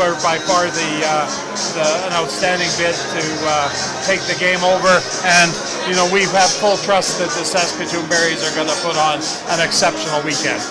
were by far an outstanding bid to take the game over, and we have full trust that the Saskatoon Berries are going to put on an exceptional weekend.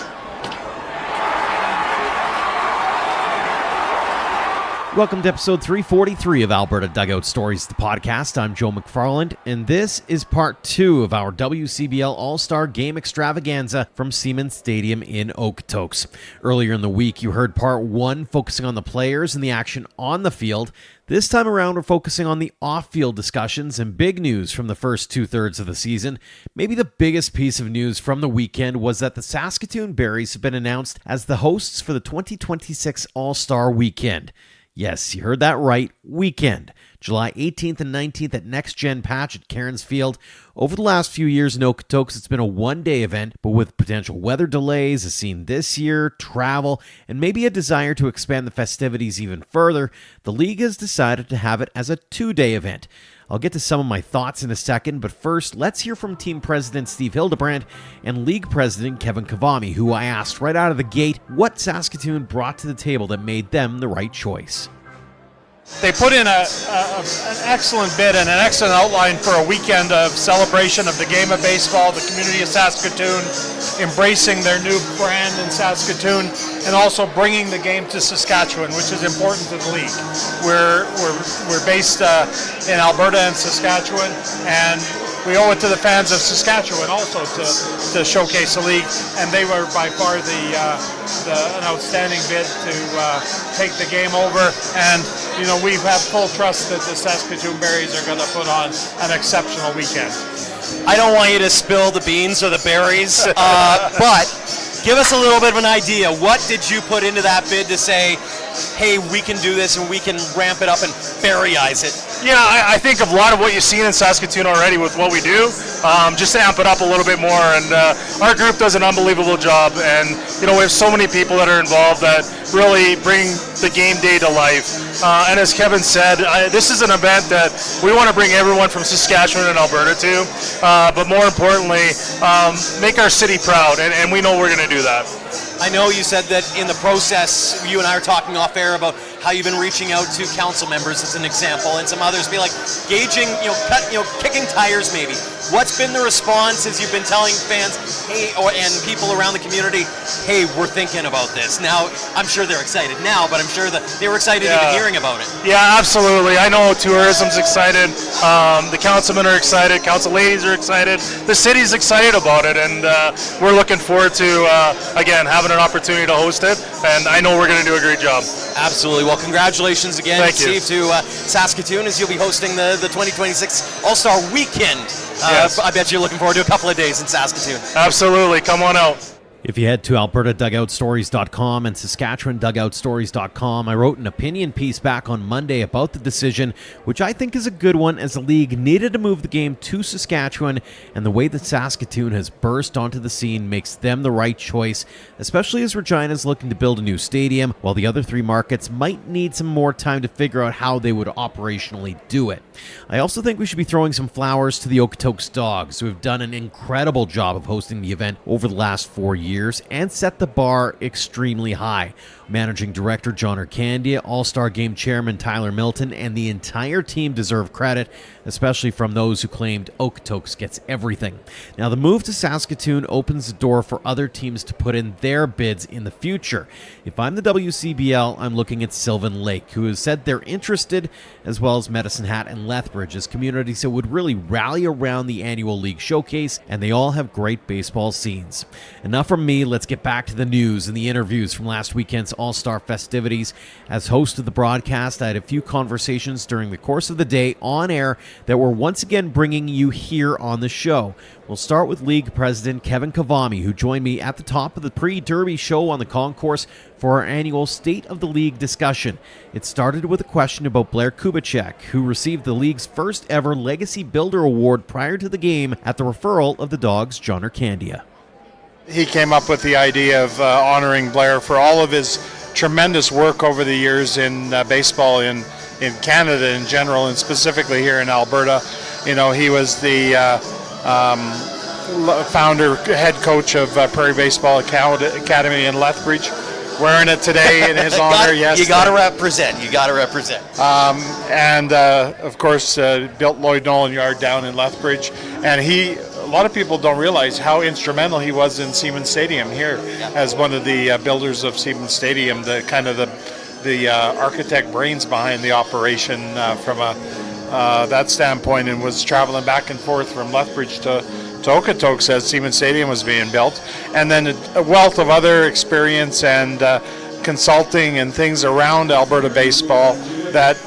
Welcome to episode 343 of Alberta Dugout Stories, the podcast. I'm Joe McFarland, and this is part 2 of our WCBL All-Star Game Extravaganza from Siemens Stadium in Okotoks. Earlier in the week, you heard part 1 focusing on the players and the action on the field. This time around, we're focusing on the off-field discussions and big news from the first two-thirds of the season. Maybe the biggest piece of news from the weekend was that the Saskatoon Berries have been announced as the hosts for the 2026 All-Star Weekend. Yes, you heard that right, weekend. July 18th and 19th at Next Gen Patch at Cairns Field. Over the last few years in Okotoks, it's been a one-day event, but with potential weather delays as seen this year, travel, and maybe a desire to expand the festivities even further, the league has decided to have it as a two-day event. I'll get to some of my thoughts in a second, but first, let's hear from team president Steve Hildebrand and league president Kevin Kvame, who I asked right out of the gate what Saskatoon brought to the table that made them the right choice. They put in an excellent bid and an excellent outline for a weekend of celebration of the game of baseball, the community of Saskatoon, embracing their new brand in Saskatoon, and also bringing the game to Saskatchewan, which is important to the league. We're based in Alberta and Saskatchewan, and we owe it to the fans of Saskatchewan also to showcase the league, and they were by far an outstanding bid to take the game over, and we have full trust that the Saskatoon Berries are going to put on an exceptional weekend. I don't want you to spill the beans or the berries, but give us a little bit of an idea. What did you put into that bid to say, hey, we can do this and we can ramp it up and berryize it? Yeah, I think of a lot of what you've seen in Saskatoon already with what we do, just to amp it up a little bit more. And our group does an unbelievable job. And, we have so many people that are involved that really bring the game day to life. And as Kevin said, this is an event that we want to bring everyone from Saskatchewan and Alberta to, but more importantly, make our city proud. And we know we're going to do that. I know you said that in the process, you and I are talking off air about how you've been reaching out to council members as an example, and some others be like gauging, kicking tires maybe. What's been the response as you've been telling fans, hey, and people around the community, hey, we're thinking about this? Now, I'm sure they're excited now, but I'm sure that they were excited even hearing about it. Yeah, absolutely. I know tourism's excited. The councilmen are excited. Council ladies are excited. The city's excited about it, and we're looking forward to, again, having an opportunity to host it, and I know we're going to do a great job. Absolutely. Well, congratulations again, Steve, to Saskatoon, as you'll be hosting the 2026 All-Star Weekend. Yes. I bet you're looking forward to a couple of days in Saskatoon. Absolutely. Come on out. If you head to albertadugoutstories.com and saskatchewandugoutstories.com, I wrote an opinion piece back on Monday about the decision, which I think is a good one, as the league needed to move the game to Saskatchewan, and the way that Saskatoon has burst onto the scene makes them the right choice, especially as Regina is looking to build a new stadium, while the other three markets might need some more time to figure out how they would operationally do it. I also think we should be throwing some flowers to the Okotoks Dawgs, who have done an incredible job of hosting the event over the last 4 years and set the bar extremely high. Managing Director John Ircandia, All-Star Game Chairman Tyler Milton, and the entire team deserve credit, especially from those who claimed Okotoks gets everything. Now, the move to Saskatoon opens the door for other teams to put in their bids in the future. If I'm the WCBL, I'm looking at Sylvan Lake, who has said they're interested, as well as Medicine Hat and Lethbridge, as communities that would really rally around the annual league showcase, and they all have great baseball scenes. Enough from me, let's get back to the news and the interviews from last weekend's All-Star festivities. As host of the broadcast, I had a few conversations during the course of the day on air that we're once again bringing you here on the show. We'll start with League President Kevin Kvame, who joined me at the top of the pre-Derby show on the concourse for our annual State of the League discussion. It started with a question about Blair Kubicek, who received the league's first ever Legacy Builder Award prior to the game at the referral of the Dawgs' John Ircandia. He came up with the idea of honoring Blair for all of his tremendous work over the years in baseball in Canada in general, and specifically here in Alberta. He was the founder, head coach of Prairie Baseball Academy in Lethbridge. wearing it today in his honor. Yes, you got to represent. You got to represent. And of course, built Lloyd Nolan Yard down in Lethbridge, and a lot of people don't realize how instrumental he was in Siemens Stadium here, as one of the builders of Siemens Stadium, the kind of the architect brains behind the operation from that standpoint, and was traveling back and forth from Lethbridge to Okotoks as Siemens Stadium was being built, and then a wealth of other experience and consulting and things around Alberta baseball that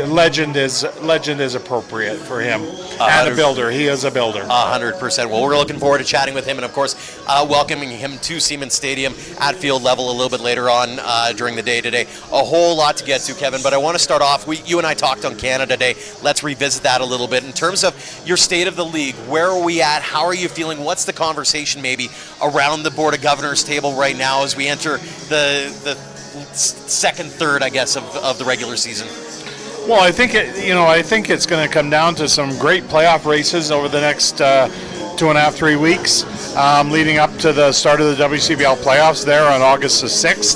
legend is appropriate for him. And a builder. He is a builder. 100%. Well, we're looking forward to chatting with him, and of course welcoming him to Siemens Stadium at field level a little bit later on during the day today. A whole lot to get to, Kevin, but I want to start off, you and I talked on Canada Day. Let's revisit that a little bit. In terms of your state of the league, where are we at? How are you feeling? What's the conversation maybe around the Board of Governors table right now as we enter the second third, I guess, of the regular season? Well, I think it's going to come down to some great playoff races over the next 2.5, 3 weeks, leading up to the start of the WCBL playoffs there on August the 6th.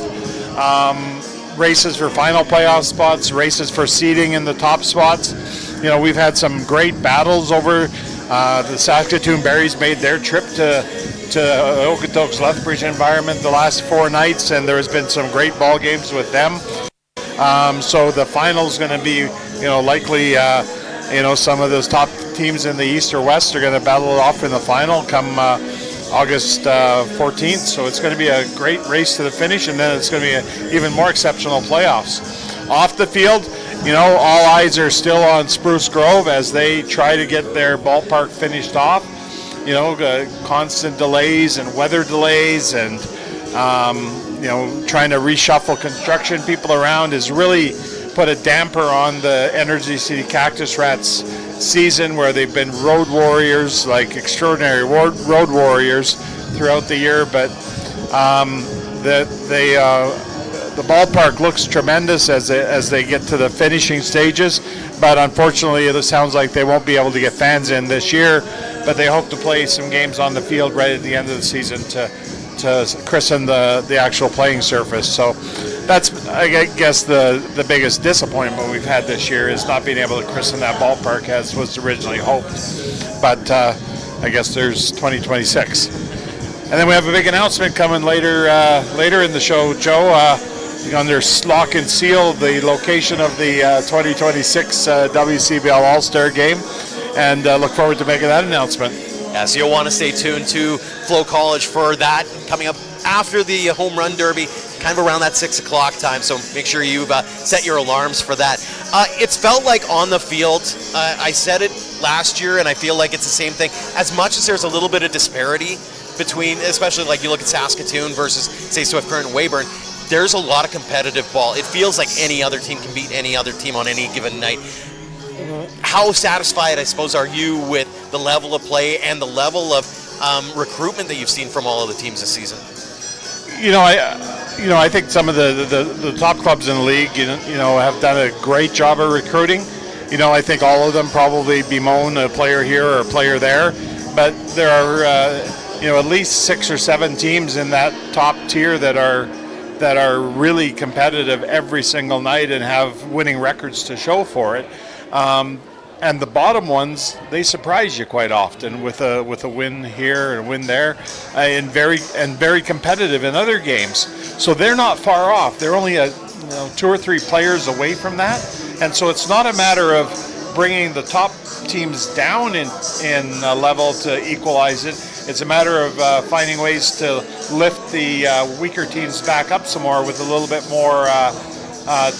Races for final playoff spots, races for seeding in the top spots. We've had some great battles over. The Saskatoon Berries made their trip to Okotoks Lethbridge environment the last 4 nights, and there has been some great ball games with them. So the final's going to be, likely, some of those top teams in the East or West are going to battle it off in the final come August 14th. So it's going to be a great race to the finish, and then it's going to be an even more exceptional playoffs. Off the field, all eyes are still on Spruce Grove as they try to get their ballpark finished off. Constant delays and weather delays and trying to reshuffle construction people around has really put a damper on the Energy City Cactus Rats season, where they've been road warriors, like extraordinary road warriors throughout the year. But the ballpark looks tremendous as they get to the finishing stages. But unfortunately, it sounds like they won't be able to get fans in this year. But they hope to play some games on the field right at the end of the season to christen the actual playing surface. So that's, I guess, the biggest disappointment we've had this year, is not being able to christen that ballpark as was originally hoped. But I guess there's 2026. And then we have a big announcement coming later in the show, Joe, under lock and seal, the location of the 2026 WCBL All-Star Game, and look forward to making that announcement. Yeah, so you'll want to stay tuned to Flow College for that, coming up after the Home Run Derby, kind of around that 6 o'clock time, so make sure you set your alarms for that. It's felt like on the field, I said it last year, and I feel like it's the same thing. As much as there's a little bit of disparity between, especially like you look at Saskatoon versus, say, Swift Current and Weyburn, there's a lot of competitive ball. It feels like any other team can beat any other team on any given night. How satisfied, I suppose, are you with the level of play and the level of recruitment that you've seen from all of the teams this season? I think some of the top clubs in the league, have done a great job of recruiting. I think all of them probably bemoan a player here or a player there, but there are at least 6 or 7 teams in that top tier that are really competitive every single night and have winning records to show for it. And the bottom ones, they surprise you quite often with a win here and a win there, and very competitive in other games. So they're not far off. They're only 2 or 3 players away from that, and so it's not a matter of bringing the top teams down in level to equalize it. It's a matter of finding ways to lift the weaker teams back up some more with a little bit more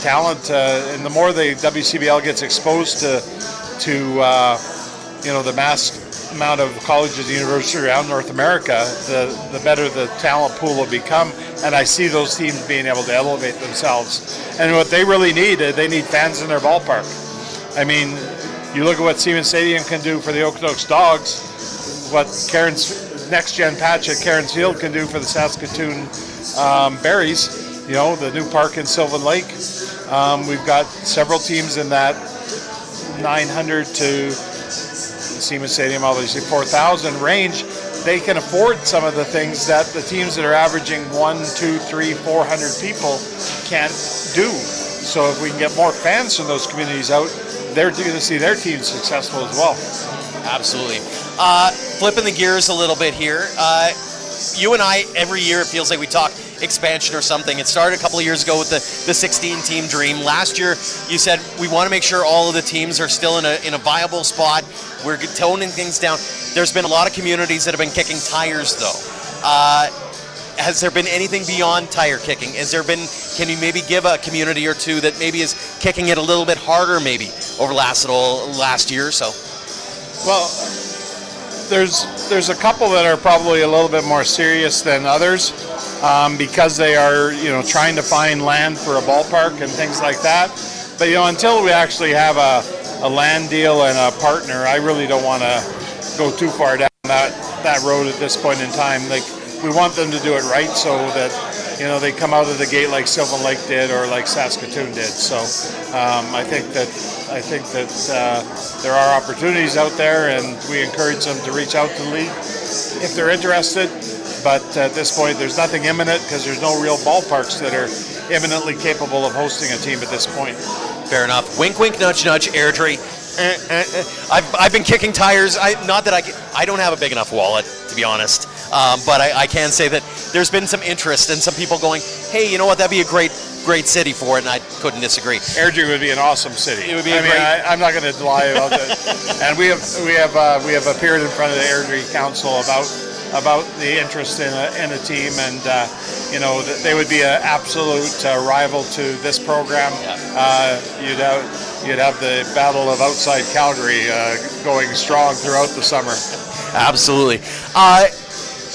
talent, and the more the WCBL gets exposed to the mass amount of colleges and universities around North America, the better the talent pool will become. And I see those teams being able to elevate themselves. And what they really need, they need fans in their ballpark. I mean, you look at what Siemens Stadium can do for the Okotoks Dawgs, what Karen's next-gen patch at Karen's Field can do for the Saskatoon Berries, the new park in Sylvan Lake. We've got several teams in that 900 to Siemens Stadium, obviously 4,000 range, they can afford some of the things that the teams that are averaging 1, 2, 3, 400 people can't do. So if we can get more fans from those communities out, they're going to see their team successful as well. Absolutely. Flipping the gears a little bit here. You and I, every year it feels like we talk expansion or something. It started a couple of years ago with the 16-team dream. Last year, you said we want to make sure all of the teams are still in a viable spot. We're toning things down. There's been a lot of communities that have been kicking tires, though. Has there been anything beyond tire kicking? Can you maybe give a community or two that maybe is kicking it a little bit harder maybe over last year or so? Well, there's a couple that are probably a little bit more serious than others because they are, trying to find land for a ballpark and things like that. But, until we actually have a land deal and a partner, I really don't want to go too far down that road at this point in time. Like, we want them to do it right so that, they come out of the gate like Sylvan Lake did or like Saskatoon did. So I think that there are opportunities out there, and we encourage them to reach out to the league if they're interested. But at this point, there's nothing imminent because there's no real ballparks that are imminently capable of hosting a team at this point. Fair enough. Wink, wink, nudge, nudge, Airdrie. I've been kicking tires. Not that I don't have a big enough wallet, to be honest. But I can say that there's been some interest and some people going, hey, you know what, that'd be a great city for it, and I couldn't disagree. Airdrie would be an awesome city. It would be I'm not going to lie about that. And we have appeared in front of the Airdrie Council about the interest in a team, and they would be an absolute rival to this program. You'd have the battle of outside Calgary going strong throughout the summer. Absolutely.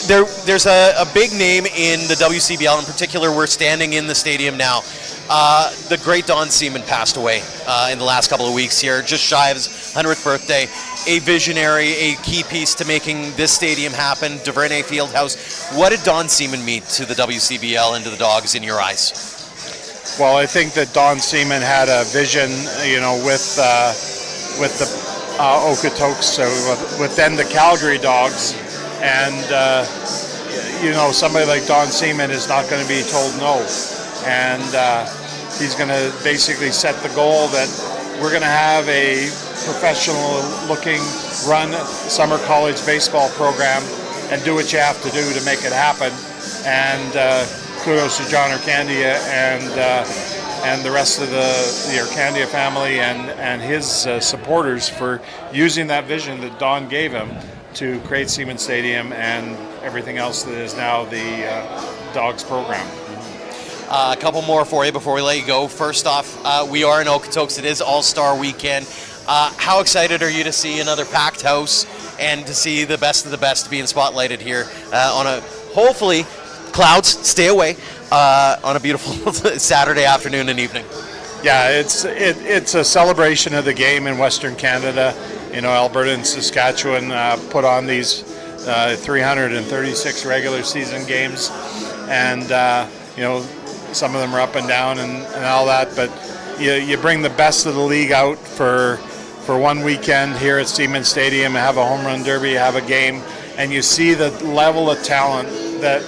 There's a big name in the WCBL. In particular, we're standing in the stadium now. The great Don Seaman passed away in the last couple of weeks here, just shy of his 100th birthday. A visionary, a key piece to making this stadium happen, DuVernay Fieldhouse. What did Don Seaman mean to the WCBL and to the Dawgs in your eyes? Well, I think that Don Seaman had a vision, with the Okotoks, with then the Calgary Dawgs, and somebody like Don Seaman is not going to be told no, and he's going to basically set the goal that we're going to have a professional-looking run summer college baseball program and do what you have to do to make it happen. And kudos to John Ircandia and the rest of the Ircandia family and his supporters for using that vision that Don gave him to create Seaman Stadium and everything else that is now the Dawgs program. A couple more for you before we let you go. First off, we are in Okotoks. It is All-Star Weekend. How excited are you to see another packed house and to see the best of the best being spotlighted here on a, hopefully, clouds stay away, on a beautiful Saturday afternoon and evening? Yeah, it's a celebration of the game in Western Canada. Alberta and Saskatchewan put on these 336 regular season games, and some of them are up and down and all that, but you bring the best of the league out for one weekend here at Seaman Stadium, have a home run derby, have a game, and you see the level of talent that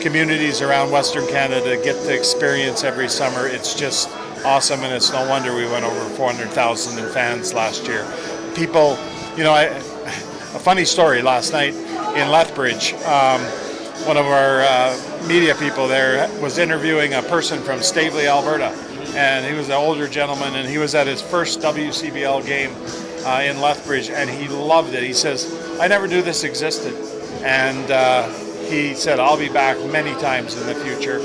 communities around Western Canada get to experience every summer. It's just awesome, and it's no wonder we went over 400,000 in fans last year. People, a funny story last night in Lethbridge. One of our media people there was interviewing a person from Stavely, Alberta, and he was an older gentleman, and he was at his first WCBL game in Lethbridge, and he loved it. He says, I never knew this existed, and he said, I'll be back many times in the future.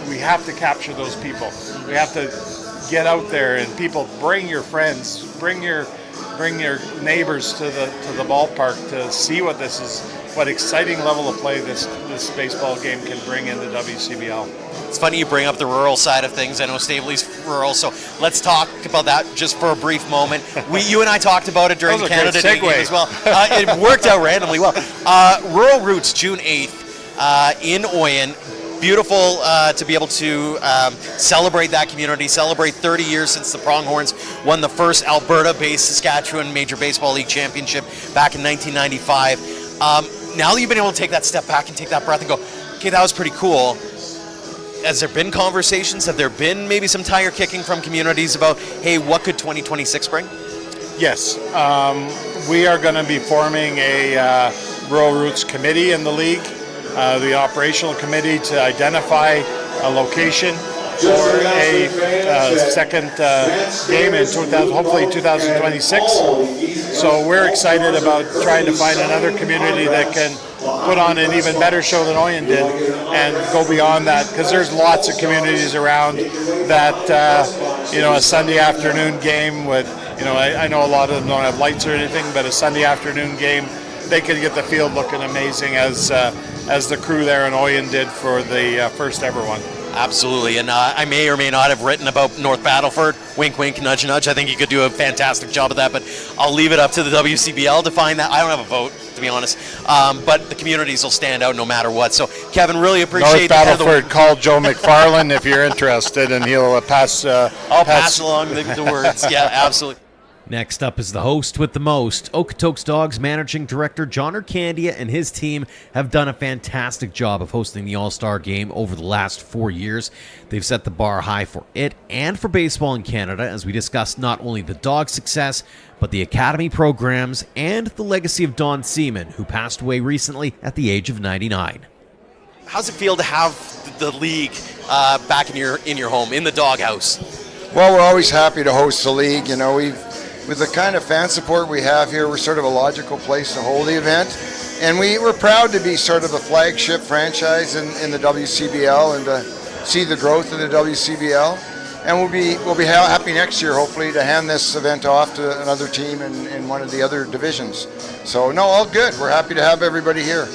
We have to capture those people. We have to get out there, and people, bring your friends, bring your neighbors to the ballpark to see what exciting level of play this baseball game can bring into WCBL. It's funny you bring up the rural side of things. I know Stavely's rural, so let's talk about that just for a brief moment. You and I talked about it during the Canada Day game as well. It worked out randomly well. Rural Roots, June 8th in Oyen. beautiful to be able to celebrate that community, celebrate 30 years since the Pronghorns won the first Alberta-based Saskatchewan Major Baseball League Championship back in 1995. Now that you've been able to take that step back and take that breath and go, okay, that was pretty cool. Has there been conversations? Have there been maybe some tire kicking from communities about, hey, what could 2026 bring? Yes, we are going to be forming a Rural Roots Committee in the league, the operational committee to identify a location for a second game in hopefully 2026. So we're excited about trying to find another community that can put on an even better show than Oyen did and go beyond that, because there's lots of communities around that, a Sunday afternoon game with, I know a lot of them don't have lights or anything, but a Sunday afternoon game, they could get the field looking amazing as the crew there in Oyen did for the first ever one. Absolutely, and I may or may not have written about North Battleford, wink wink, nudge nudge. I think you could do a fantastic job of that, but I'll leave it up to the WCBL to find that. I don't have a vote, to be honest, but the communities will stand out no matter what. So Kevin, really appreciate North Battleford, call Joe McFarland if you're interested, and he'll pass along the words. Yeah, absolutely. Next up is the host with the most. Okotoks Dawgs Managing Director John Ircandia and his team have done a fantastic job of hosting the All-Star Game over the last 4 years. They've set the bar high for it and for baseball in Canada as we discuss not only the Dawgs' success, but the academy programs and the legacy of Don Seaman, who passed away recently at the age of 99. How's it feel to have the league back in your home, in the doghouse? Well, we're always happy to host the league. With the kind of fan support we have here, we're sort of a logical place to hold the event. And we're proud to be sort of a flagship franchise in the WCBL and to see the growth of the WCBL. And we'll be happy next year, hopefully, to hand this event off to another team in one of the other divisions. So, no, all good. We're happy to have everybody here.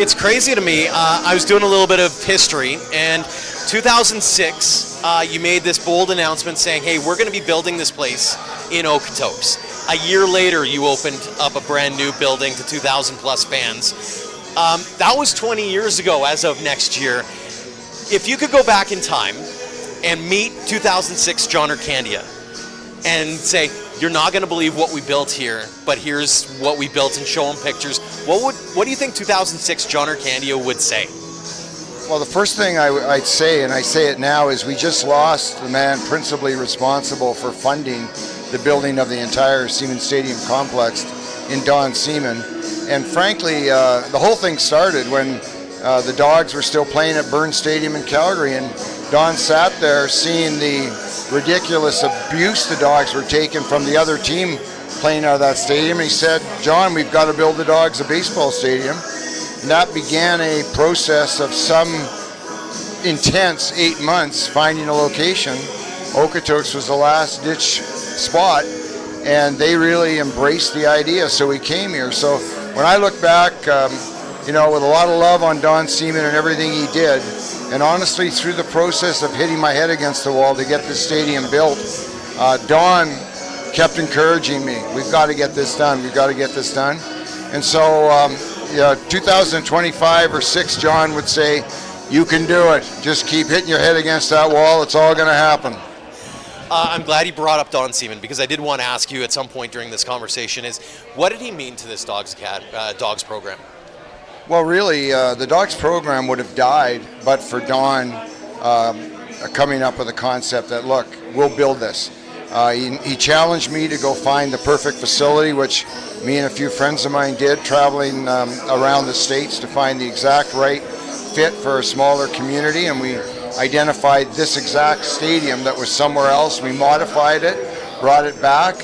It's crazy to me. I was doing a little bit of history, and 2006, you made this bold announcement saying, hey, we're going to be building this place in Okotoks. A year later, you opened up a brand new building to 2,000 plus fans. That was 20 years ago as of next year. If you could go back in time and meet 2006 John Ircandia and say, you're not going to believe what we built here, but here's what we built, and show him pictures, what do you think 2006 John Ircandia would say? Well, the first thing I'd say, and I say it now, is we just lost the man principally responsible for funding the building of the entire Seaman Stadium complex in Don Seaman. And frankly, the whole thing started when the Dawgs were still playing at Burns Stadium in Calgary, and Don sat there seeing the ridiculous abuse the Dawgs were taking from the other team playing out of that stadium. And he said, John, we've got to build the Dawgs a baseball stadium. And that began a process of some intense 8 months finding a location. Okotoks was the last ditch spot, and they really embraced the idea, so we came here. So when I look back, with a lot of love on Don Seaman and everything he did, and honestly through the process of hitting my head against the wall to get this stadium built, Don kept encouraging me, we've got to get this done, we've got to get this done. And so 2025 or 6, John would say, you can do it. Just keep hitting your head against that wall. It's all going to happen. I'm glad you brought up Don Seaman, because I did want to ask you at some point during this conversation is, what did he mean to this Dawgs program? Well, really, the Dawgs program would have died but for Don coming up with a concept that, look, we'll build this. He challenged me to go find the perfect facility, which me and a few friends of mine did, traveling around the states to find the exact right fit for a smaller community, and we identified this exact stadium that was somewhere else. We modified it, brought it back,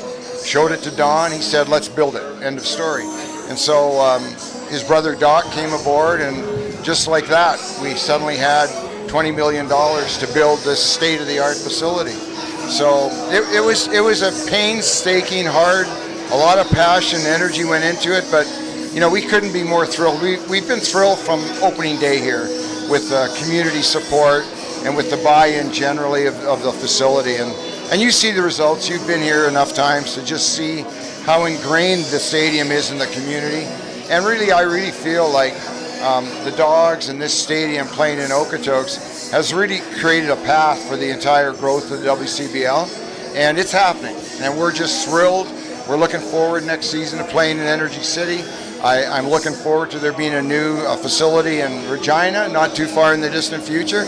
showed it to Don. He said, let's build it. End of story. And so his brother Doc came aboard, and just like that, we suddenly had $20 million to build this state-of-the-art facility. So it was a painstaking, hard, a lot of passion, energy went into it, but we couldn't be more thrilled. We've been thrilled from opening day here with community support and with the buy-in generally of the facility. And you see the results. You've been here enough times to just see how ingrained the stadium is in the community. And really, I really feel like the Dawgs and this stadium playing in Okotoks has really created a path for the entire growth of the WCBL, and it's happening. And we're just thrilled. We're looking forward next season to playing in Energy City. I'm looking forward to there being a new facility in Regina, not too far in the distant future.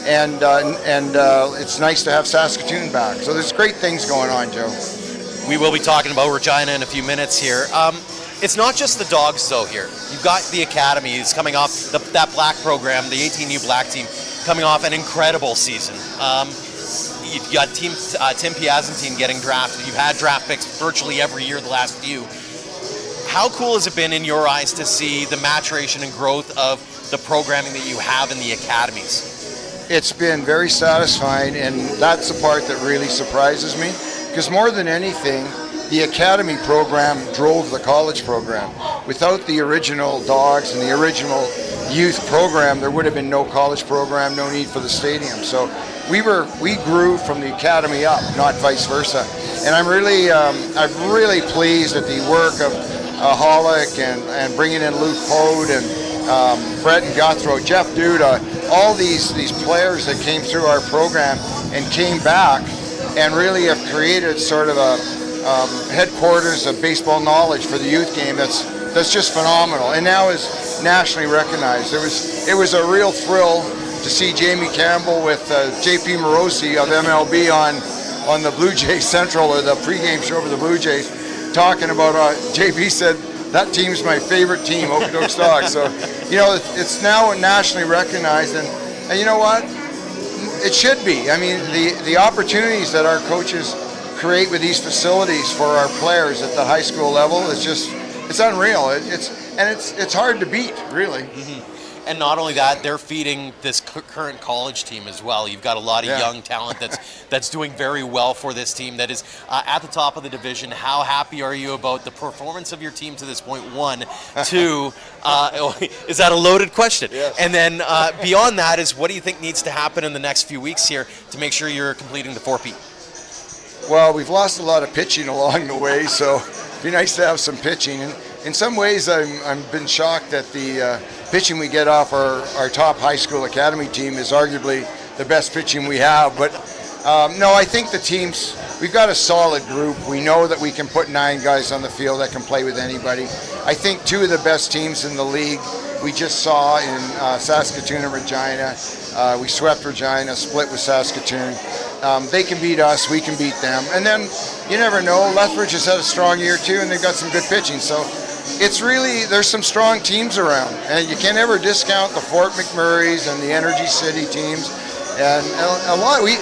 And it's nice to have Saskatoon back. So there's great things going on, Joe. We will be talking about Regina in a few minutes here. It's not just the Dawgs, though, here. You've got the academies coming off, that black program, the 18U black team, coming off an incredible season. You've got Tim Piazantine getting drafted. You've had draft picks virtually every year the last few. How cool has it been in your eyes to see the maturation and growth of the programming that you have in the academies? It's been very satisfying, and that's the part that really surprises me, because more than anything, the academy program drove the college program. Without the original Dawgs and the original youth program, there would have been no college program, no need for the stadium. So we grew from the academy up, not vice versa. And I'm really pleased at the work of Hollick and bringing in Luke Pode and Brett and Guthrow, Jeff Duda, all these players that came through our program and came back and really have created sort of a headquarters of baseball knowledge for the youth game that's just phenomenal, and now is nationally recognized. It was a real thrill to see Jamie Campbell with JP Morosi of MLB on the Blue Jays Central, or the pregame show for the Blue Jays, talking about JP said that team's my favorite team, Okotoks Dawgs. So it's now nationally recognized, and you know what? It should be. I mean, the opportunities that our coaches create with these facilities for our players at the high school level it's unreal. It's hard to beat, really. Mm-hmm. And not only that, they're feeding this current college team as well. You've got a lot of young talent that's doing very well for this team that is at the top of the division. How happy are you about the performance of your team to this point? 1, 2, is that a loaded question? Yes. And then beyond that is, what do you think needs to happen in the next few weeks here to make sure you're completing the 4-peat? Well, we've lost a lot of pitching along the way, so it'd be nice to have some pitching. And in some ways, I've been shocked that the pitching we get off our top high school academy team is arguably the best pitching we have. But no, I think the teams, we've got a solid group. We know that we can put 9 guys on the field that can play with anybody. I think 2 of the best teams in the league we just saw in Saskatoon and Regina. We swept Regina, split with Saskatoon. They can beat us, we can beat them. And then, you never know, Lethbridge has had a strong year too, and they've got some good pitching. So it's really, there's some strong teams around. And you can't ever discount the Fort McMurrays and the Energy City teams. And a lot, we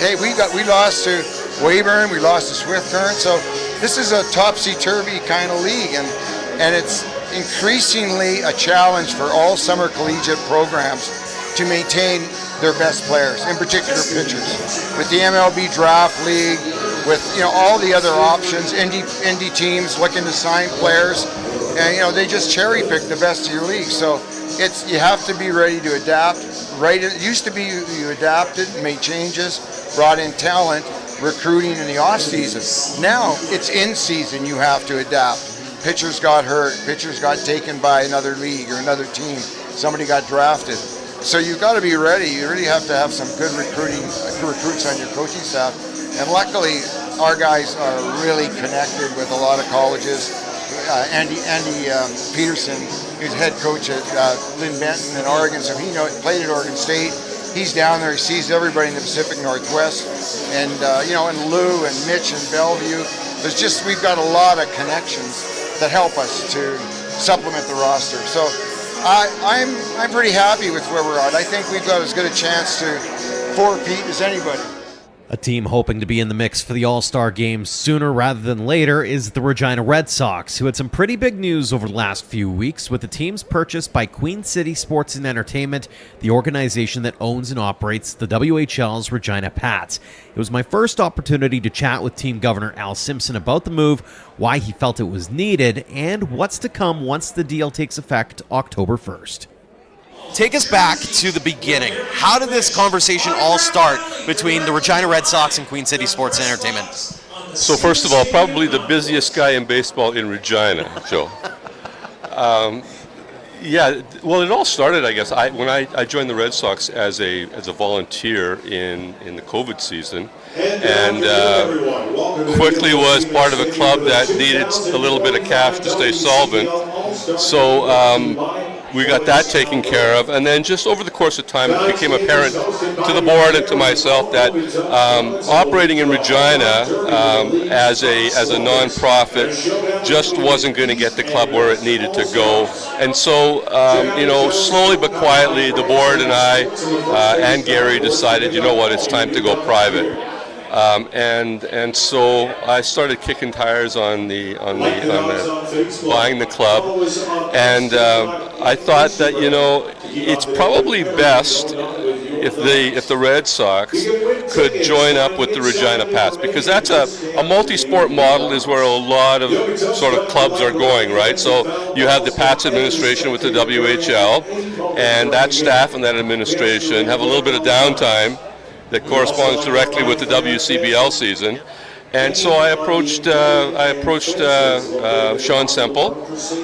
lost to Weyburn, we lost to Swift Current. So this is a topsy-turvy kind of league. And it's increasingly a challenge for all summer collegiate programs to maintain their best players, in particular pitchers. With the MLB Draft League, with all the other options, indie teams looking to sign players, and they just cherry pick the best of your league. So you have to be ready to adapt. Right? It used to be you adapted, made changes, brought in talent, recruiting in the off season. Now it's in season you have to adapt. Pitchers got hurt, pitchers got taken by another league or another team, somebody got drafted. So you've got to be ready. You really have to have some good recruits on your coaching staff. And luckily, our guys are really connected with a lot of colleges. Andy Peterson, who's head coach at Lynn Benton in Oregon, so he played at Oregon State. He's down there. He sees everybody in the Pacific Northwest, and and Lou and Mitch and Bellevue. We've got a lot of connections that help us to supplement the roster. So I'm pretty happy with where we're at. I think we've got as good a chance to 4-peat as anybody. A team hoping to be in the mix for the All-Star Game sooner rather than later is the Regina Red Sox, who had some pretty big news over the last few weeks with the team's purchase by Queen City Sports and Entertainment, the organization that owns and operates the WHL's Regina Pats. It was my first opportunity to chat with Team Governor Al Simpson about the move, why he felt it was needed, and what's to come once the deal takes effect October 1st. Take us back to the beginning. How did this conversation all start between the Regina Red Sox and Queen City Sports and Entertainment? So first of all, probably the busiest guy in baseball in Regina, Joe. Yeah, well, it all started, I guess, when I joined the Red Sox as a volunteer in the COVID season, and quickly was part of a club that needed a little bit of cash to stay solvent. So we got that taken care of, and then just over the course of time, it became apparent to the board and to myself that operating in Regina as a non-profit just wasn't going to get the club where it needed to go. And so, slowly but quietly, the board and I and Gary decided, you know what, it's time to go private. And so I started kicking tires on the buying the club, and I thought that it's probably best if the Red Sox could join up with the Regina Pats, because that's a multi-sport model is where a lot of sort of clubs are going, right? So you have the Pats administration with the WHL, and that staff and that administration have a little bit of downtime that corresponds directly with the WCBL season. And so I approached Sean Semple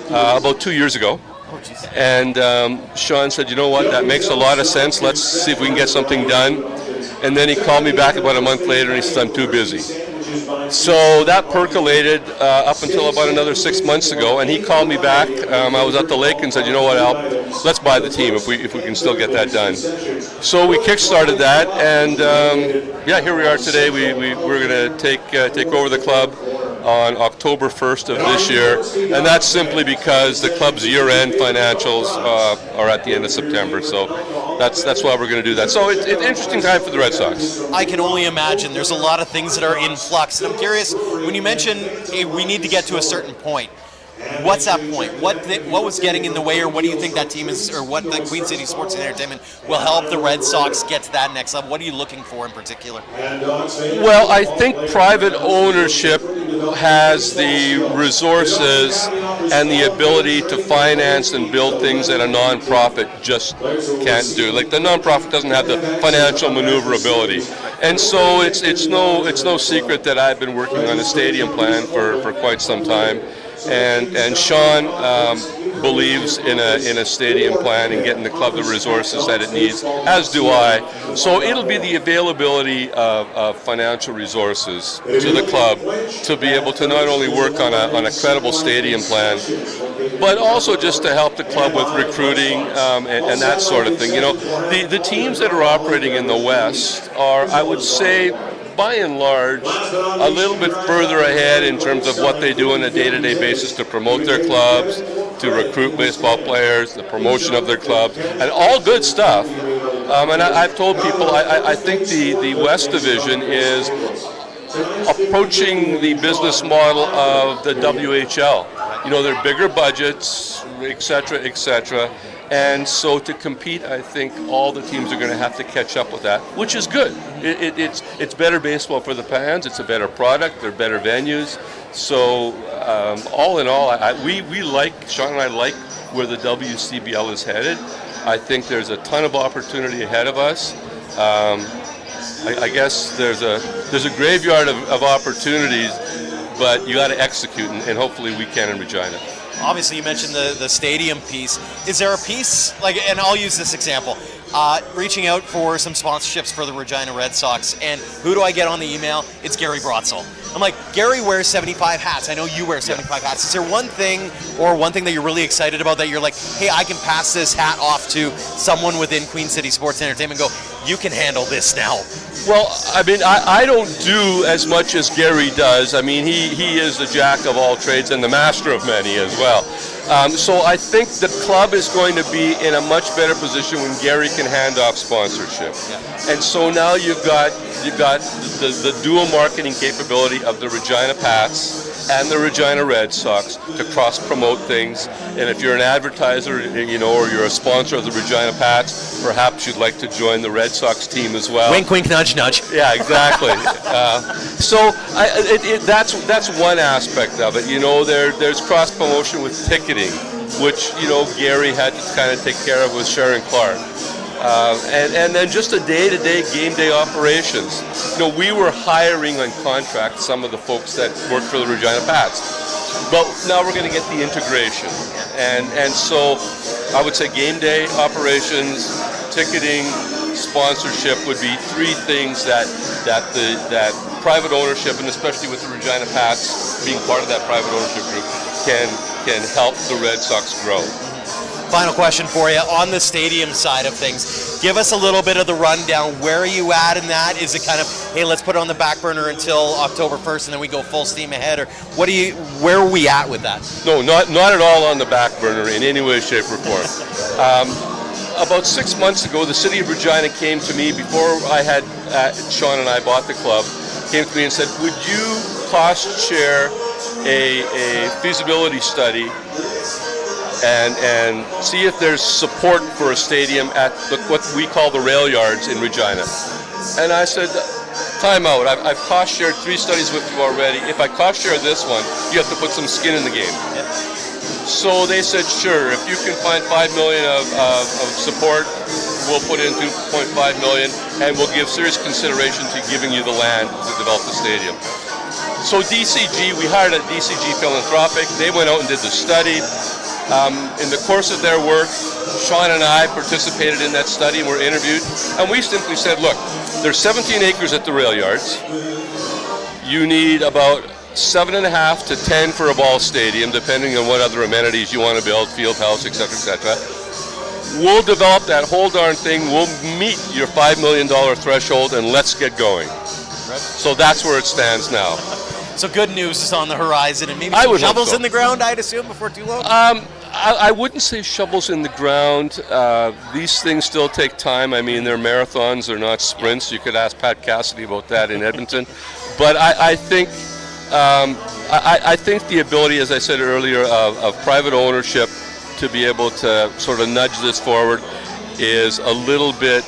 about 2 years ago. And Sean said, you know what, that makes a lot of sense. Let's see if we can get something done. And then he called me back about a month later and he said, I'm too busy. So that percolated up until about another 6 months ago, and he called me back. I was at the lake and said, you know what, Al, let's buy the team if we can still get that done. So we kick-started that, and here we are today. We're going to take over the club on October 1st of this year, and that's simply because the club's year-end financials are at the end of September. So that's why we're going to do that. So it's an interesting time for the Red Sox. I can only imagine. There's a lot of things that are in flux, and I'm curious, when you mention we need to get to a certain point, what's that point? What was getting in the way, or what do you think that team is, or what the Queen City Sports and Entertainment will help the Red Sox get to that next level? What are you looking for in particular? Well, I think private ownership has the resources and the ability to finance and build things that a nonprofit just can't do. Like, the nonprofit doesn't have the financial maneuverability. And so it's no secret that I've been working on a stadium plan for quite some time. And Sean believes in a stadium plan and getting the club the resources that it needs, as do I. So it'll be the availability of financial resources to the club to be able to not only work on a credible stadium plan, but also just to help the club with recruiting and that sort of thing. The teams that are operating in the West are, I would say, by and large, a little bit further ahead in terms of what they do on a day-to-day basis to promote their clubs, to recruit baseball players, the promotion of their clubs, and all good stuff. And I've told people, I think the West Division is approaching the business model of the WHL. They're bigger budgets, et cetera, and so to compete, I think all the teams are going to have to catch up with that, which is good. It's better baseball for the fans. It's a better product. They're better venues. So all in all, Sean and I like where the WCBL is headed. I think there's a ton of opportunity ahead of us. I guess there's a graveyard of opportunities, but you got to execute, and hopefully we can in Regina. Obviously, you mentioned the stadium piece. Is there a piece, and I'll use this example, reaching out for some sponsorships for the Regina Red Sox, and who do I get on the email? It's Gary Brotzel. I'm like, Gary wears 75 hats. I know you wear 75 hats. Is there one thing that you're really excited about that you're like, hey, I can pass this hat off to someone within Queen City Sports Entertainment and go, you can handle this now? Well, I mean, I don't do as much as Gary does. I mean, he is the jack of all trades and the master of many as well. So I think the club is going to be in a much better position when Gary can hand off sponsorship. Yeah. And so now you've got the dual marketing capability of the Regina Pats and the Regina Red Sox to cross-promote things. And if you're an advertiser, or you're a sponsor of the Regina Pats, perhaps you'd like to join the Red Sox team as well. Wink, wink, nudge, nudge. Yeah, exactly. So that's one aspect of it. There's cross-promotion with ticketing, which, Gary had to kind of take care of with Sharon Clark. And then just the day-to-day game day operations. We were hiring on contract some of the folks that work for the Regina Pats, but now we're going to get the integration, and so I would say game day operations, ticketing, sponsorship would be three things that private ownership, and especially with the Regina Pats being part of that private ownership group, can help the Red Sox grow. Final question for you on the stadium side of things. Give us a little bit of the rundown. Where are you at in that? Is it kind of, hey, let's put it on the back burner until October 1st and then we go full steam ahead? Or where are we at with that? No, not at all on the back burner in any way, shape, or form. About 6 months ago, the city of Regina came to me before I had Sean and I bought the club. Came to me and said, "Would you cost share a feasibility study and see if there's support for a stadium at what we call the rail yards in Regina?" And I said, "Time out. I've cost shared 3 studies with you already. If I cost share this one, you have to put some skin in the game." Yep. So they said, "Sure, if you can find $5 million of support, we'll put in $2.5 million, and we'll give serious consideration to giving you the land to develop the stadium." So DCG, we hired a DCG Philanthropic. They went out and did the study. In the course of their work, Sean and I participated in that study and were interviewed. And we simply said, look, there's 17 acres at the rail yards. You need about 7.5 to 10 for a ball stadium, depending on what other amenities you want to build, field house, et cetera, et cetera. We'll develop that whole darn thing. We'll meet your $5 million threshold, and let's get going. Right. So that's where it stands now. So good news is on the horizon, and maybe I some would hope shovels so. in the ground, I'd assume, before too long? I wouldn't say shovels in the ground. These things still take time. I mean, they're marathons, they're not sprints. You could ask Pat Cassidy about that in Edmonton. But I think the ability, as I said earlier, of private ownership to be able to sort of nudge this forward is a little bit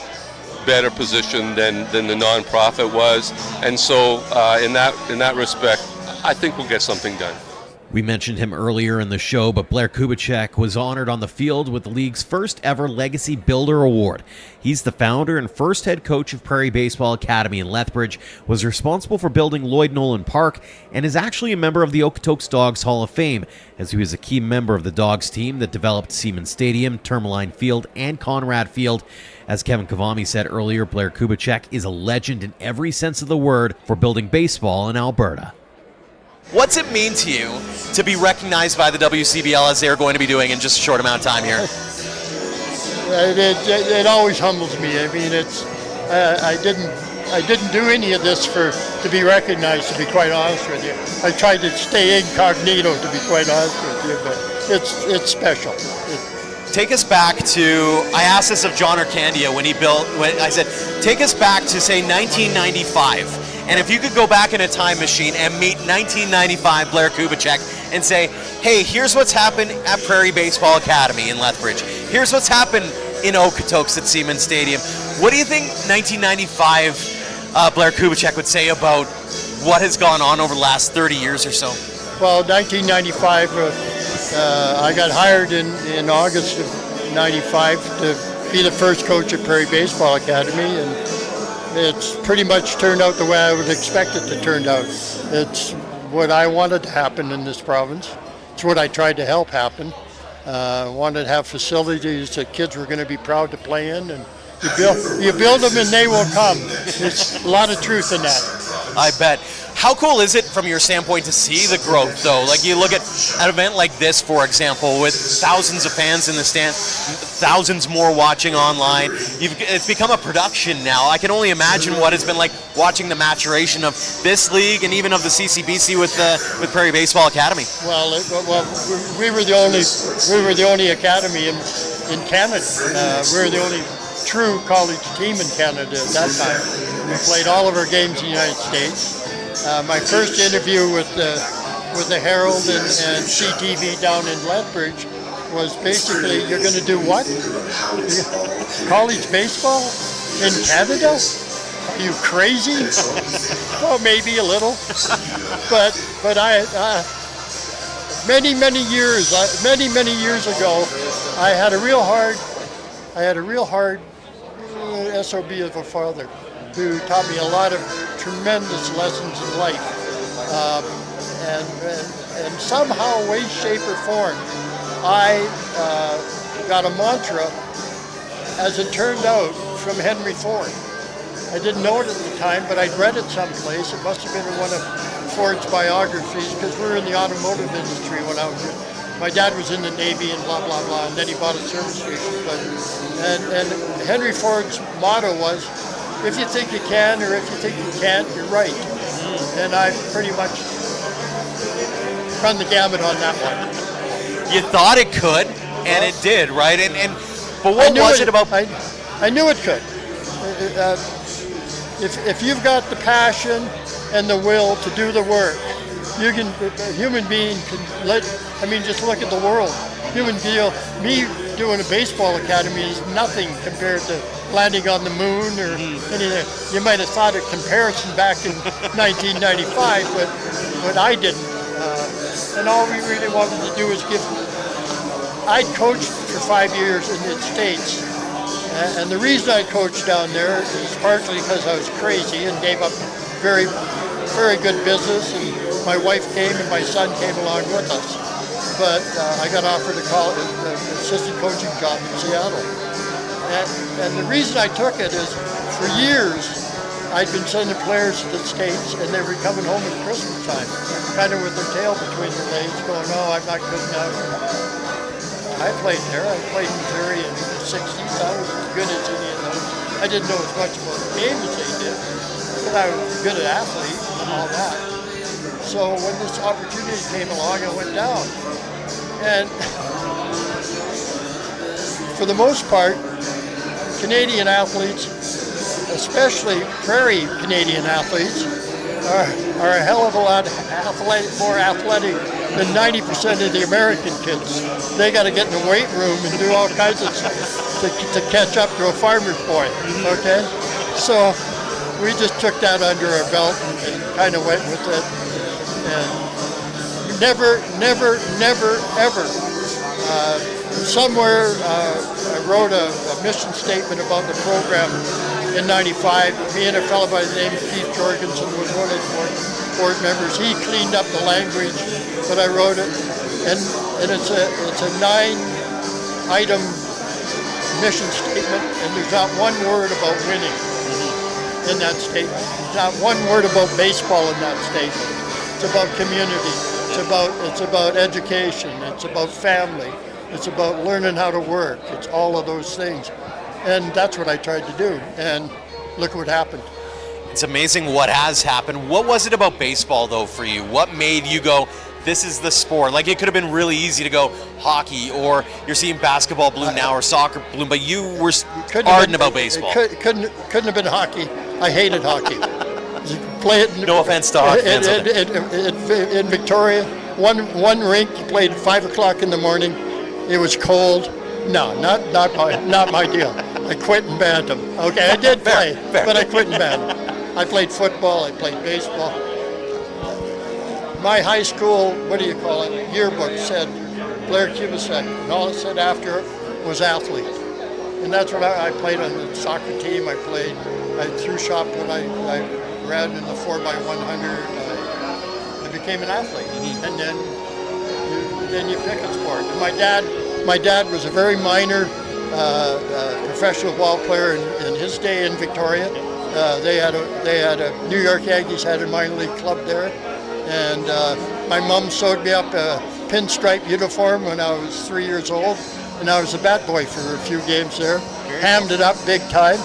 better position than the nonprofit was. And so in that respect, I think we'll get something done. We mentioned him earlier in the show, but Blair Kubicek was honored on the field with the league's first ever Legacy Builder Award. He's the founder and first head coach of Prairie Baseball Academy in Lethbridge, was responsible for building Lloyd Nolan Park, and is actually a member of the Okotoks Dawgs Hall of Fame, as he was a key member of the Dawgs team that developed Seaman Stadium, Tourmaline Field, and Conrad Field. As Kevin Kvame said earlier, Blair Kubicek is a legend in every sense of the word for building baseball in Alberta. What's it mean to you to be recognized by the WCBL as they're going to be doing in just a short amount of time here? It always humbles me. I mean, it's I didn't do any of this to be recognized, to be quite honest with you. I tried to stay incognito, to be quite honest with you, but it's special. Take us back to, I asked this of John Ircandia when I said, take us back to, say, 1995. And if you could go back in a time machine and meet 1995 Blair Kubicek and say, hey, here's what's happened at Prairie Baseball Academy in Lethbridge. Here's what's happened in Okotoks at Seaman Stadium. What do you think 1995 Blair Kubicek would say about what has gone on over the last 30 years or so? Well, 1995, I got hired in August of 95 to be the first coach at Prairie Baseball Academy, and it's pretty much turned out the way I would expect it to turn out. It's what I wanted to happen in this province. It's what I tried to help happen. Wanted to have facilities that kids were going to be proud to play in, and you build them and they will come. There's a lot of truth in that. I bet. How cool is it from your standpoint to see the growth, though? Like, you look at an event like this, for example, with thousands of fans in the stand, thousands more watching online. It's become a production now. I can only imagine what it's been like watching the maturation of this league and even of the CCBC with Prairie Baseball Academy. Well, we were the only academy in Canada. We were the only true college team in Canada at that time. We played all of our games in the United States. My first interview with the Herald and CTV down in Lethbridge was basically, you're going to do what? College baseball in Canada? Are you crazy? Well, maybe a little, but I many years ago, I had a real hard SOB of a father who taught me a lot of tremendous lessons in life, and somehow, way, shape, or form, I got a mantra, as it turned out, from Henry Ford. I didn't know it at the time, but I'd read it someplace. It must have been in one of Ford's biographies, because we were in the automotive industry when I was my dad was in the Navy and blah, blah, blah, and then he bought a service station. And Henry Ford's motto was, if you think you can or if you think you can't, you're right. And I pretty much run the gamut on that one. You thought it could, and it did, right? But what was it about? I knew it could. If you've got the passion and the will to do the work, you can. A human being can just look at the world. Me doing a baseball academy is nothing compared to landing on the moon or anything. You might have thought of comparison back in 1995, but I didn't. And all we really wanted to do was give. I coached for 5 years in the States, and the reason I coached down there is partly because I was crazy and gave up very, very good business, and my wife came and my son came along with us. But I got offered an assistant coaching job in Seattle. And the reason I took it is for years I'd been sending players to the States and they were coming home at Christmas time, kind of with their tail between their legs going, oh, I'm not good enough. I played there. I played in Missouri in the 60s. I was as good as any of those. I didn't know as much about the game as they did, but I was a good athlete and all that. So when this opportunity came along, I went down. And for the most part, Canadian athletes, especially prairie Canadian athletes, are a hell of a lot more athletic than 90% of the American kids. They got to get in the weight room and do all kinds of stuff to catch up to a farmer's boy, okay? So we just took that under our belt and kind of went with it. And never, ever. Somewhere I wrote a mission statement about the program in '95. Me and a fellow by the name of Keith Jorgensen was one of the board members. He cleaned up the language, but I wrote it, and it's a 9-item mission statement, and there's not one word about winning in that statement. There's not one word about baseball in that statement. It's about community. It's about education. It's about family. It's about learning how to work. It's all of those things. And that's what I tried to do. And look what happened. It's amazing what has happened. What was it about baseball, though, for you? What made you go, this is the sport? Like, it could have been really easy to go hockey, or you're seeing basketball bloom now, or soccer bloom, but you were ardent about baseball. It couldn't have been hockey. I hated hockey. Play it. No offense to hockey fans. In Victoria, one rink, you played at 5 o'clock in the morning. It was cold. No, not my deal. I quit in bantam. Okay, I did play, but I quit in bantam. I played football. I played baseball. My high school, yearbook said Blair Kubicek, and all it said after it was athlete. And that's what I played on the soccer team. I threw shot when I ran in the 4x100. I became an athlete, and then you pick a sport. And my dad was a very minor professional ball player in his day in Victoria. They had a New York Yankees had a minor league club there, and my mom sewed me up a pinstripe uniform when I was 3 years old, and I was a bat boy for a few games there. Hammed it up big time.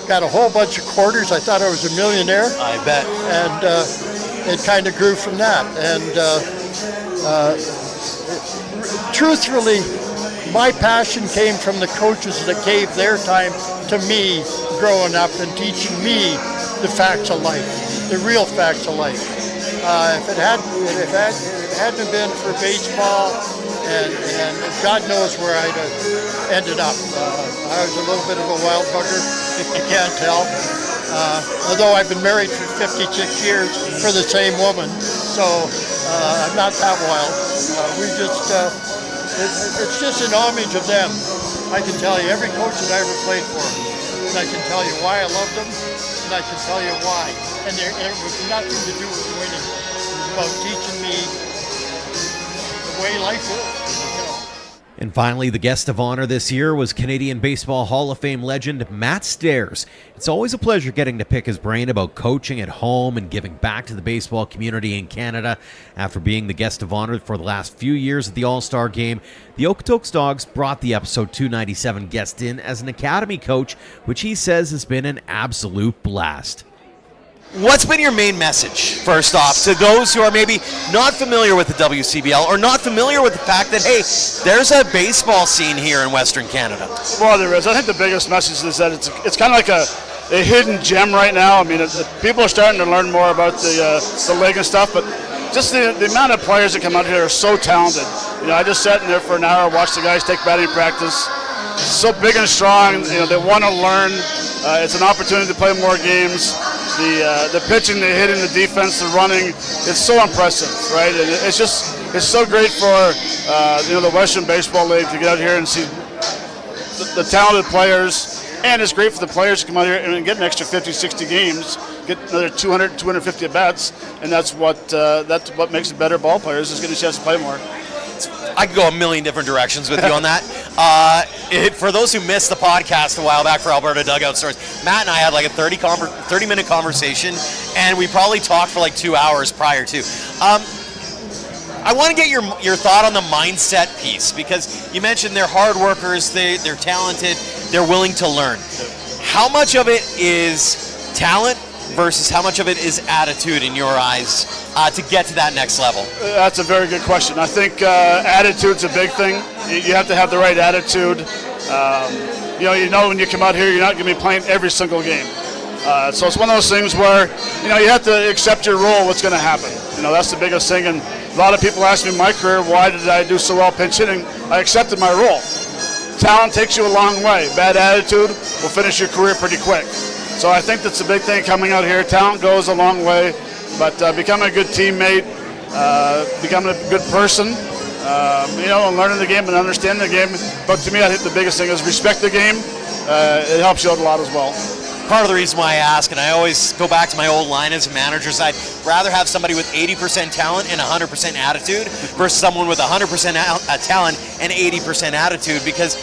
Got a whole bunch of quarters. I thought I was a millionaire. I bet. And it kind of grew from that. And truthfully, my passion came from the coaches that gave their time to me growing up and teaching me the facts of life, the real facts of life. If it hadn't been for baseball, and God knows where I'd have ended up. I was a little bit of a wild bugger, if you can't tell. Although I've been married for 56 years for the same woman, so I'm not that wild. It's just an homage of them. I can tell you every coach that I ever played for, and I can tell you why I loved them, and I can tell you why. And it was nothing to do with winning. It was about teaching me the way life is. And finally, the guest of honor this year was Canadian Baseball Hall of Fame legend Matt Stairs. It's always a pleasure getting to pick his brain about coaching at home and giving back to the baseball community in Canada. After being the guest of honor for the last few years at the All-Star Game, the Okotoks Dawgs brought the episode 297 guest in as an academy coach, which he says has been an absolute blast. What's been your main message, first off, to those who are maybe not familiar with the WCBL or not familiar with the fact that, hey, there's a baseball scene here in Western Canada? Well, there is. I think the biggest message is that it's kind of like a hidden gem right now. I mean, people are starting to learn more about the league and stuff, but just the amount of players that come out here are so talented. You know, I just sat in there for an hour, watched the guys take batting practice. So big and strong. You know, they want to learn. It's an opportunity to play more games. The pitching, the hitting, the defense, the running, it's so impressive, right? And it's so great for the Western Baseball League to get out here and see the talented players, and it's great for the players to come out here and get an extra 50, 60 games, get another 200, 250 at bats, and that's what makes it better ball players is getting a chance to play more. I could go a million different directions with you on that. For those who missed the podcast a while back for Alberta Dugout Stories, Matt and I had like a 30-minute conversation, and we probably talked for like 2 hours prior to. I want to get your thought on the mindset piece, because you mentioned they're hard workers, they're talented, they're willing to learn. How much of it is talent versus how much of it is attitude in your eyes to get to that next level? That's a very good question. I think attitude's a big thing. You have to have the right attitude. You know when you come out here, you're not going to be playing every single game. So it's one of those things where, you have to accept your role, what's going to happen. That's the biggest thing. And a lot of people ask me in my career, why did I do so well pinch hitting? I accepted my role. Talent takes you a long way. Bad attitude will finish your career pretty quick. So I think that's a big thing coming out here. Talent goes a long way, but becoming a good teammate, becoming a good person, and learning the game and understanding the game. But to me, I think the biggest thing is respect the game. It helps you out a lot as well. Part of the reason why I ask, and I always go back to my old line as a manager, is I'd rather have somebody with 80% talent and 100% attitude versus someone with 100% talent and 80% attitude, because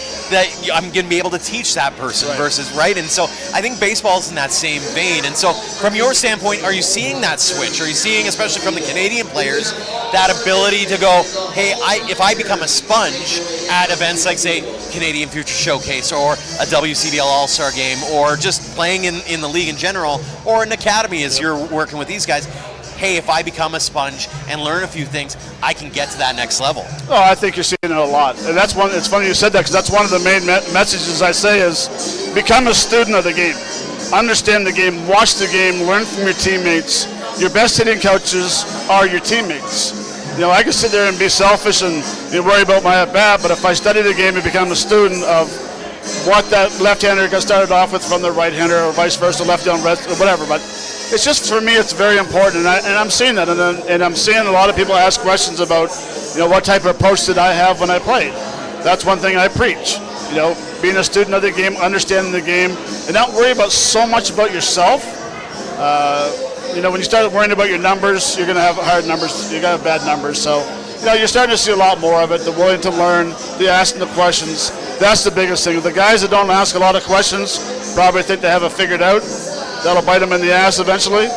I'm going to be able to teach that person versus, right? And so I think baseball's in that same vein. And so from your standpoint, are you seeing that switch? Are you seeing, especially from the Canadian players, that ability to go, hey, if I become a sponge at events like, say, Canadian Future Showcase or a WCBL All-Star Game, or just playing in the league in general, or an academy as you're working with these guys, hey, if I become a sponge and learn a few things, I can get to that next level? Oh, I think you're seeing it a lot. And that's one. It's funny you said that, because that's one of the main messages I say is become a student of the game. Understand the game, watch the game, learn from your teammates. Your best hitting coaches are your teammates. I can sit there and be selfish and worry about my at-bat, but if I study the game and become a student of what that left-hander got started off with from the right-hander, or vice versa, left-down, or whatever. But it's just, for me, it's very important, and I'm seeing that, and I'm seeing a lot of people ask questions about, what type of approach did I have when I played. That's one thing I preach. Being a student of the game, understanding the game, and not worry about so much about yourself. When you start worrying about your numbers, you're going to have hard numbers. You're going to have bad numbers. So, you're starting to see a lot more of it. The willing to learn, the asking the questions. That's the biggest thing. The guys that don't ask a lot of questions probably think they have it figured out. That'll bite them in the ass eventually.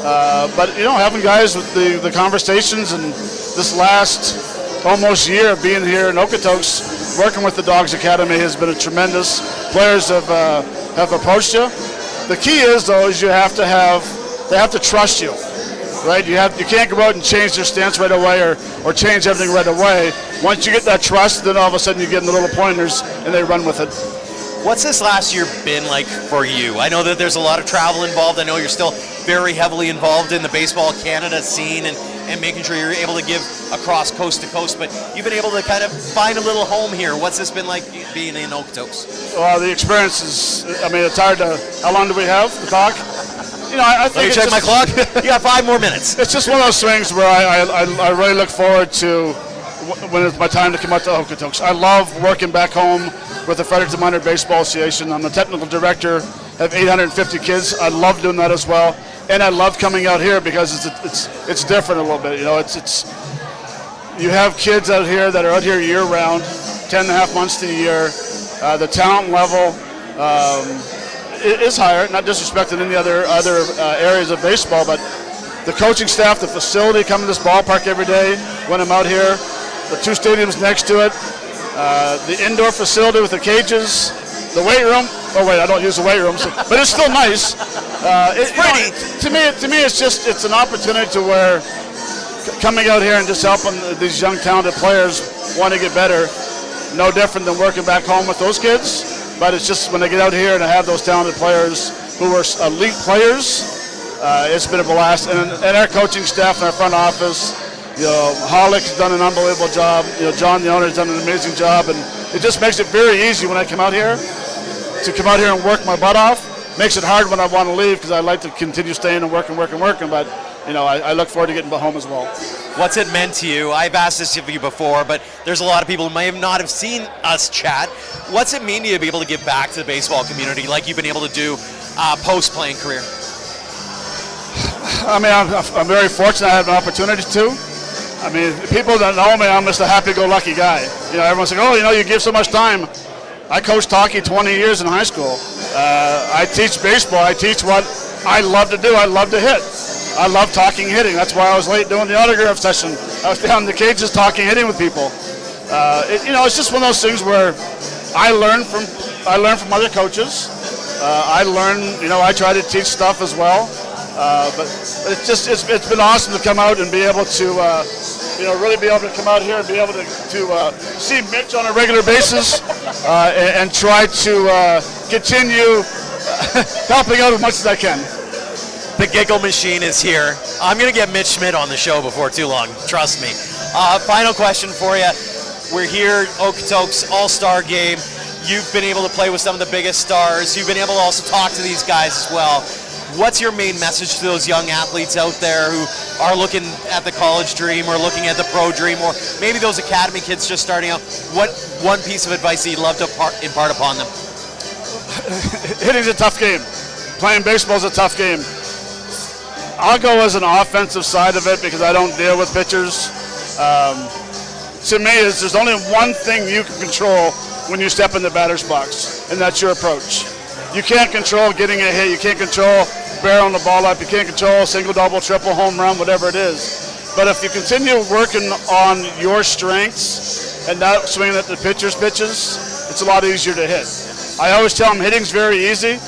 But having guys with the conversations, and this last almost year of being here in Okotoks, working with the Dawgs Academy has been a tremendous. Players have approached you. The key is, though, is they have to trust you, right? You can't go out and change their stance right away or change everything right away. Once you get that trust, then all of a sudden you get the little pointers and they run with it. What's this last year been like for you? I know that there's a lot of travel involved. I know you're still very heavily involved in the Baseball Canada scene and making sure you're able to give across coast to coast, but you've been able to kind of find a little home here. What's this been like being in Okotoks? Well, the experience is, it's hard to, how long do we have to talk? I think check my clock. You got 5 more minutes. It's just one of those things where I really look forward to when it's my time to come out to Okotoks. I love working back home with the Fredericton Minor Baseball Association. I'm the technical director. I have 850 kids. I love doing that as well, and I love coming out here because it's different a little bit. You have kids out here that are out here year round. 10 and a half months to a year. The talent level is higher, not disrespecting any other areas of baseball, but the coaching staff, the facility, coming to this ballpark every day when I'm out here, the 2 stadiums next to it, the indoor facility with the cages, the weight room. Oh wait, I don't use the weight room, but it's still nice. It's pretty. To me, it's an opportunity to where coming out here and just helping these young talented players want to get better. No different than working back home with those kids, but it's just when they get out here and have those talented players who are elite players, it's been a blast. And our coaching staff and our front office, Hollick's done an unbelievable job. John, the owner, has done an amazing job, and it just makes it very easy when I come out here to come out here and work my butt off. Makes it hard when I want to leave because I like to continue staying and working, but I look forward to getting home as well. What's it meant to you? I've asked this of you before, but there's a lot of people who may not have seen us chat. What's it mean to you to be able to give back to the baseball community like you've been able to do post-playing career? I mean, I'm very fortunate I have an opportunity to. I mean, people that know me, I'm just a happy-go-lucky guy. Everyone's like, oh, you give so much time. I coached hockey 20 years in high school. I teach baseball. I teach what I love to do. I love to hit. I love talking hitting. That's why I was late doing the autograph session. I was down in the cages talking hitting with people. It's just one of those things where I learn from other coaches. I try to teach stuff as well. But it's been awesome to come out and be able to really be able to come out here and be able to see Mitch on a regular basis and try to continue helping out as much as I can. The giggle machine is here. I'm going to get Mitch Schmidt on the show before too long. Trust me. Final question for you. We're here, Okotoks All-Star Game. You've been able to play with some of the biggest stars. You've been able to also talk to these guys as well. What's your main message to those young athletes out there who are looking at the college dream or looking at the pro dream, or maybe those academy kids just starting out? What one piece of advice that you'd love to impart upon them? Hitting's a tough game. Playing baseball is a tough game. I'll go as an offensive side of it because I don't deal with pitchers. To me, there's only one thing you can control when you step in the batter's box, and that's your approach. You can't control getting a hit. You can't control barreling the ball up. You can't control single, double, triple, home run, whatever it is. But if you continue working on your strengths and not swinging at the pitcher's pitches, it's a lot easier to hit. I always tell them hitting's very easy,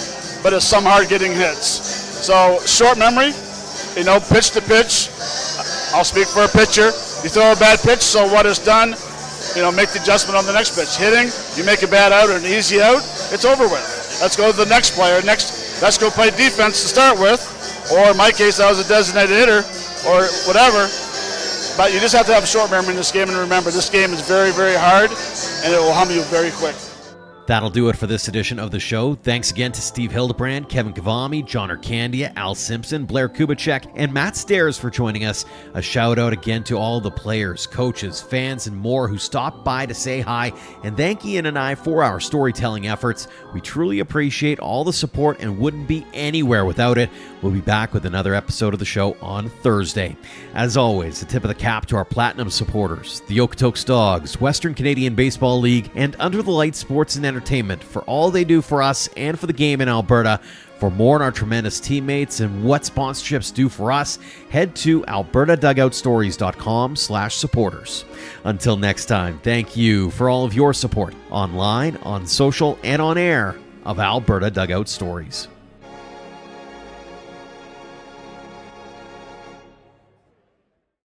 but it's some hard getting hits. So short memory, pitch to pitch. I'll speak for a pitcher. You throw a bad pitch, so what is done, make the adjustment on the next pitch. Hitting, you make a bad out or an easy out, it's over with. Let's go to the next player. Let's go play defense to start with. Or in my case, I was a designated hitter or whatever. But you just have to have a short memory in this game. And remember, this game is very, very hard, and it will hum you very quick. That'll do it for this edition of the show. Thanks again to Steve Hildebrand, Kevin Kvame, John Ircandia, Al Simpson, Blair Kubicek, and Matt Stairs for joining us. A shout out again to all the players, coaches, fans, and more who stopped by to say hi, and thank Ian and I for our storytelling efforts. We truly appreciate all the support and wouldn't be anywhere without it. We'll be back with another episode of the show on Thursday. As always, a tip of the cap to our platinum supporters, the Okotoks Dawgs, Western Canadian Baseball League, and Under the Lights Sports and Entertainment for all they do for us and for the game in Alberta. For more on our tremendous teammates and what sponsorships do for us, head to albertadugoutstories.com/supporters. Until next time, thank you for all of your support online, on social, and on air of Alberta Dugout Stories.